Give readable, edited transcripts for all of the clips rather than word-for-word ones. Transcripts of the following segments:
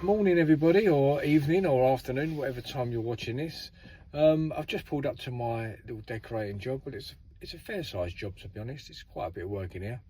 Morning everybody, or evening or afternoon, whatever time you're watching this. I've just pulled up to my little decorating job, but it's a fair sized job, to be honest. It's quite a bit of work in here.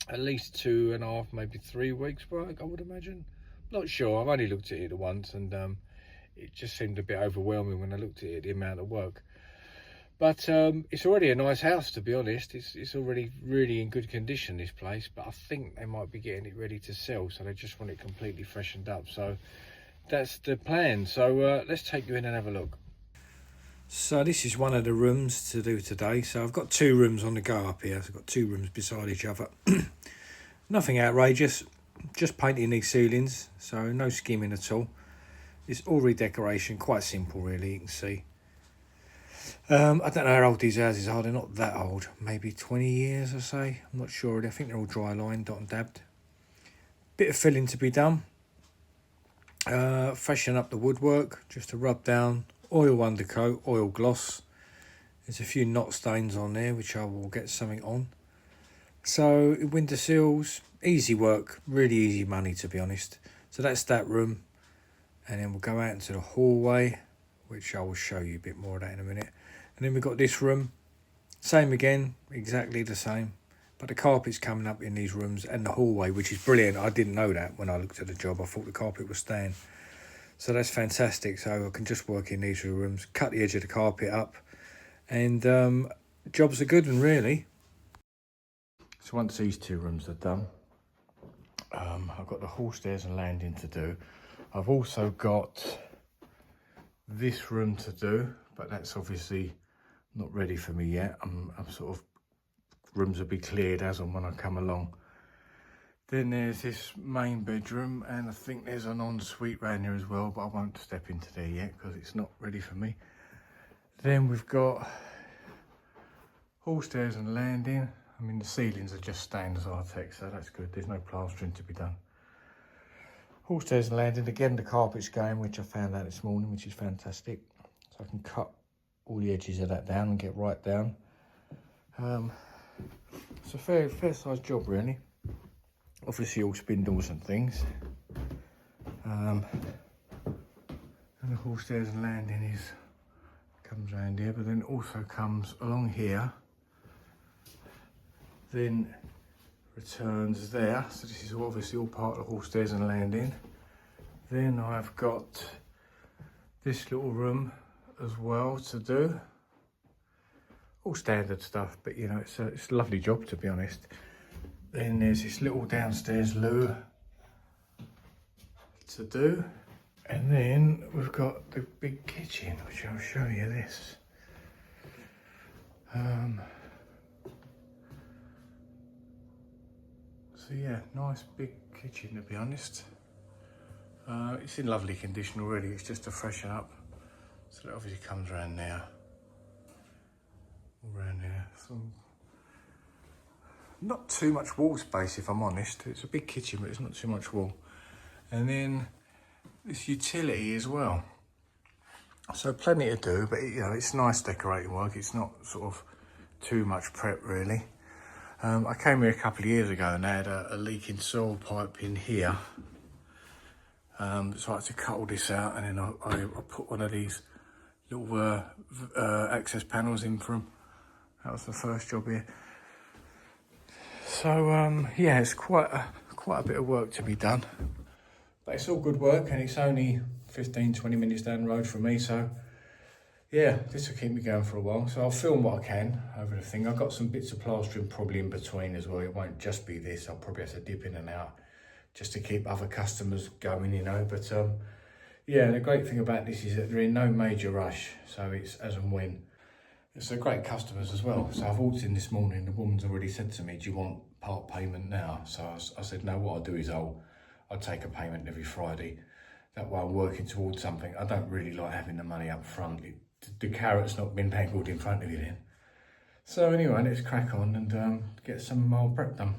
At least 2.5, maybe 3 weeks work, I would imagine. Not sure, I've only looked at it once, and it just seemed a bit overwhelming when I looked at it, the amount of work. But it's already a nice house, to be honest. It's already really in good condition, this place, but I think they might be getting it ready to sell, so they just want it completely freshened up. So that's the plan. So let's take you in and have a look. So this is one of the rooms to do today. So I've got 2 rooms on the go up here. So I've got 2 rooms beside each other. Nothing outrageous, just painting these ceilings, so no skimming at all. It's all redecoration, quite simple really, you can see. I don't know how old these houses are. They're not that old, maybe 20 years I say. I'm not sure. I think they're all dry lined, dot and dabbed. Bit of filling to be done. Freshen up the woodwork, just to rub down. Oil undercoat, oil gloss. There's a few knot stains on there which I will get something on. So window sills, easy work, really easy money to be honest. So that's that room, and then we'll go out into the hallway, which I will show you a bit more of that in a minute. And then we've got this room, same again, exactly the same, but the carpet's coming up in these rooms and the hallway, which is brilliant. I didn't know that when I looked at the job. I thought the carpet was staying, so that's fantastic. So I can just work in these 2 rooms, cut the edge of the carpet up, and jobs are good and really. So once these 2 rooms are done, I've got the hall, stairs and landing to do. I've also got this room to do, but that's obviously not ready for me yet. I'm sort of, rooms will be cleared as and when I come along. Then there's this main bedroom, and I think there's an ensuite round there as well, but I won't step into there yet because it's not ready for me. Then we've got hall, stairs and landing. I mean, the ceilings are just stained as Artex, so that's good. There's no plastering to be done. Hall, stairs and landing. Again, the carpet's going, which I found out this morning, which is fantastic. So I can cut all the edges of that down and get right down. It's a fair sized job really. Obviously all spindles and things. And the hall, stairs and landing comes around here, but then it also comes along here, then returns there. So this is obviously all part of the hall, stairs and landing. Then I've got this little room as well to do. All standard stuff, but you know, it's a lovely job to be honest. Then there's this little downstairs loo to do. And then we've got the big kitchen, which I'll show you this. So yeah, nice big kitchen to be honest. It's in lovely condition already, it's just to freshen up. So that obviously comes around there. All around there. So not too much wall space if I'm honest. It's a big kitchen, but it's not too much wall. And then this utility as well. So plenty to do, but you know, it's nice decorating work. It's not sort of too much prep really. I came here a couple of years ago and they had a leaking soil pipe in here. So I had to cut all this out, and then I put one of these little access panels in for them. That was the first job here. So yeah, it's quite a bit of work to be done, but it's all good work, and it's only 15-20 minutes down the road from me. So yeah, this will keep me going for a while. So I'll film what I can over the thing. I've got some bits of plastering probably in between as well. It won't just be this. I'll probably have to dip in and out just to keep other customers going, you know. But yeah, the great thing about this is that they're in no major rush, so it's as and when. It's a great customers as well. So I've walked in this morning, the woman's already said to me, do you want part payment now? So I said, no, what I'll do is I'll take a payment every Friday. That way I'm working towards something. I don't really like having the money up front. The carrot's not been dangled in front of you then. So anyway, let's crack on and get some more prep done.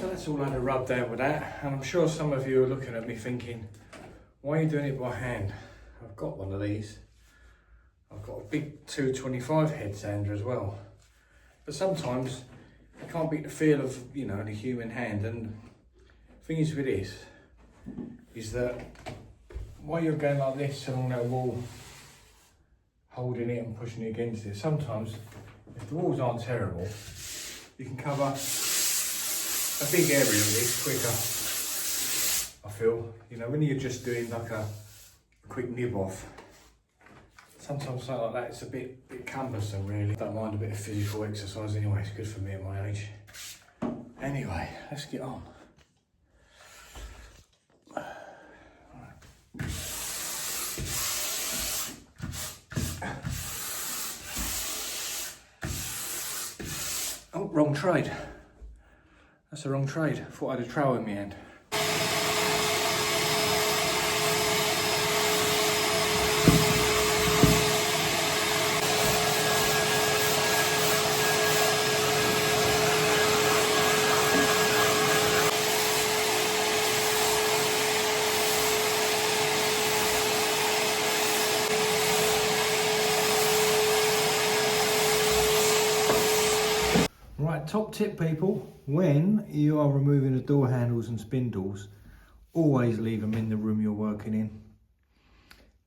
so that's all I had to rub down with that, and I'm sure some of you are looking at me thinking, why are you doing it by hand? I've got one of these. I've got a big 225 head sander as well. But sometimes you can't beat the feel of, you know, the human hand. And the thing is with this, is that while you're going like this along that wall, holding it and pushing it against it, sometimes if the walls aren't terrible, you can cover a big area of this quicker, I feel. You know, when you're just doing like a quick nib off, sometimes something like that, it's a bit cumbersome really. I don't mind a bit of physical exercise anyway, it's good for me at my age. Anyway, let's get on. Oh, wrong trade. That's the wrong trade. Thought I had a trowel in my hand. Right, top tip people, when you are removing the door handles and spindles, always leave them in the room you're working in,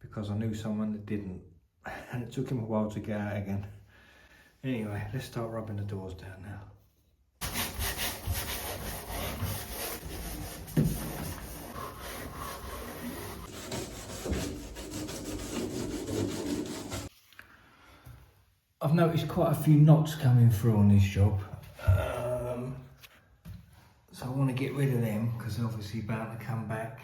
because I knew someone that didn't and it took him a while to get out again. Anyway, let's start rubbing the doors down now. I've noticed quite a few knots coming through on this job, so I want to get rid of them because they're obviously bound to come back.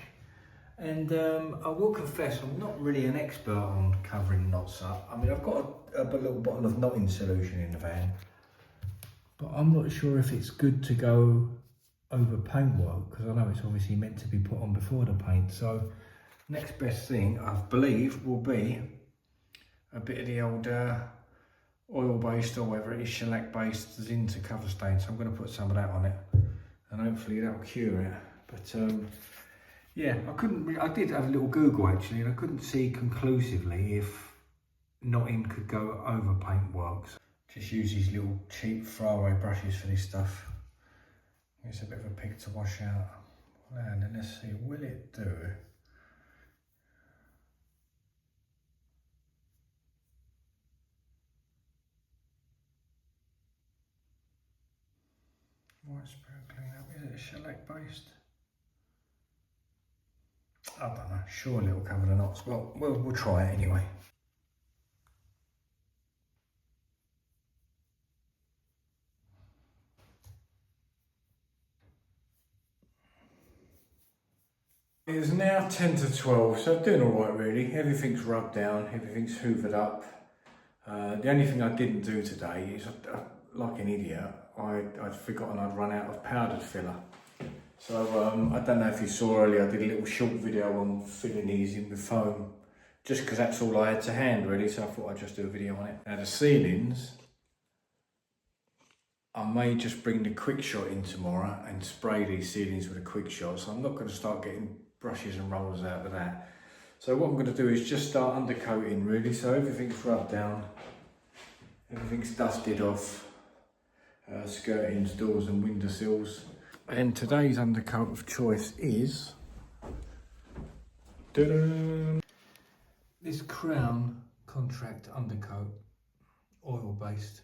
And I will confess, I'm not really an expert on covering knots up. I mean, I've got a little bottle of knotting solution in the van, but I'm not sure if it's good to go over paintwork, because I know it's obviously meant to be put on before the paint. So next best thing, I believe, will be a bit of the old oil-based, or whether it is shellac-based zinc cover stain. So I'm going to put some of that on it, and hopefully that'll cure it. But yeah, I did have a little Google actually, and I couldn't see conclusively if knotting could go over paintworks. Just use these little cheap throwaway brushes for this stuff. It's a bit of a pig to wash out. And then let's see, will it do? White spirit clean up. Is it a shellac based? I don't know. Surely it'll cover the knots. Well, we'll try it anyway. It's now 10 to 12, so doing all right really. Everything's rubbed down, everything's hoovered up. The only thing I didn't do today is, like an idiot, I'd forgotten I'd run out of powdered filler. So I don't know if you saw earlier, I did a little short video on filling these in with foam, just because that's all I had to hand really, so I thought I'd just do a video on it. Now the ceilings, I may just bring the quick shot in tomorrow and spray these ceilings with a quick shot, so I'm not going to start getting brushes and rollers out of that. So what I'm going to do is just start undercoating really, so everything's rubbed down, everything's dusted off, skirtings, doors and windowsills. And today's undercoat of choice is this Crown Contract Undercoat, oil based.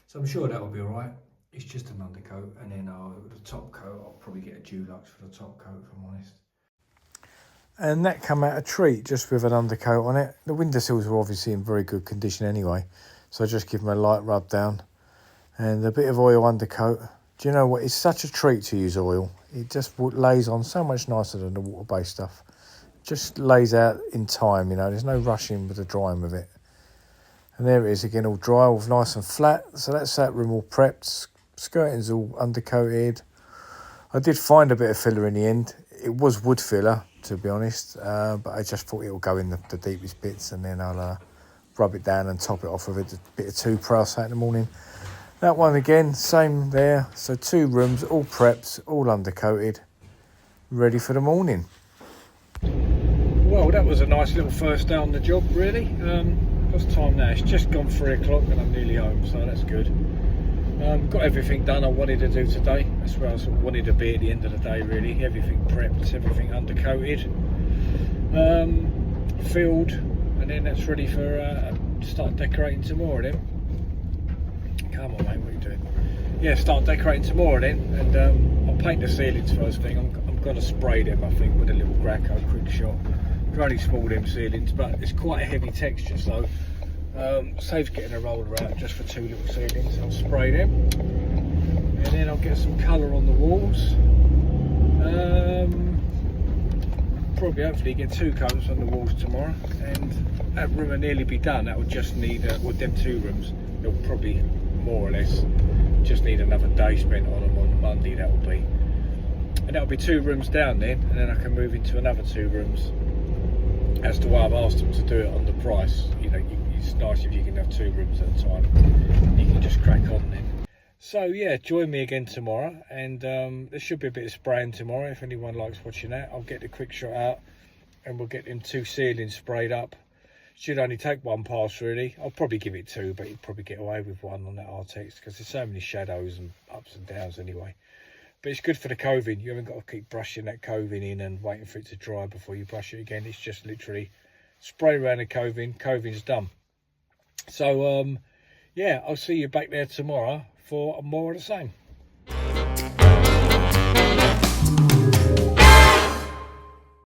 So I'm sure that will be alright. It's just an undercoat, and then the top coat, I'll probably get a Dulux for the top coat if I'm honest. And that come out a treat, just with an undercoat on it. The windowsills are obviously in very good condition anyway, so I just give them a light rub down and a bit of oil undercoat. Do you know what? It's such a treat to use oil. It just lays on so much nicer than the water-based stuff. Just lays out in time, you know. There's no rushing with the drying with it. And there it is again, all dry, all nice and flat. So that's that room all prepped. Skirting's all undercoated. I did find a bit of filler in the end. It was wood filler, to be honest, but I just thought it would go in the deepest bits, and then I'll rub it down and top it off with a bit of 2-Pro in the morning. That one again, same there. So 2 rooms, all prepped, all undercoated, ready for the morning. Well, that was a nice little first day on the job, really. What's the time now? It's just gone 3 o'clock and I'm nearly home, so that's good. Got everything done I wanted to do today. That's where I sort of wanted to be at the end of the day, really. Everything prepped, everything undercoated, filled, and then that's ready for start decorating tomorrow then. Come on, mate, what are you doing? Yeah, start decorating tomorrow then, and I'll paint the ceilings first thing. I'm going to spray them, I think, with a little Graco quick shot. They're only small, them ceilings, but it's quite a heavy texture, so saves getting a roller out just for 2 little ceilings. I'll spray them, and then I'll get some colour on the walls. Probably, hopefully, get 2 coats on the walls tomorrow, and that room will nearly be done. That will just need, well, them 2 rooms, they'll probably more or less just need another day spent on them on Monday. That will be, and that'll be 2 rooms down then, and then I can move into another 2 rooms. As to why I've asked them to do it on the price, you know, it's nice if you can have 2 rooms at a time. You can just crack on then. So yeah, join me again tomorrow, and there should be a bit of spraying tomorrow. If anyone likes watching that, I'll get the quick shot out, and we'll get them 2 ceilings sprayed up. Should only take 1 pass really. I'll probably give it 2, but you'd probably get away with 1 on that Artex because there's so many shadows and ups and downs anyway. But it's good for the coving. You haven't got to keep brushing that coving in and waiting for it to dry before you brush it again. It's just literally spray around the coving. Coving's done. So yeah, I'll see you back there tomorrow for more of the same.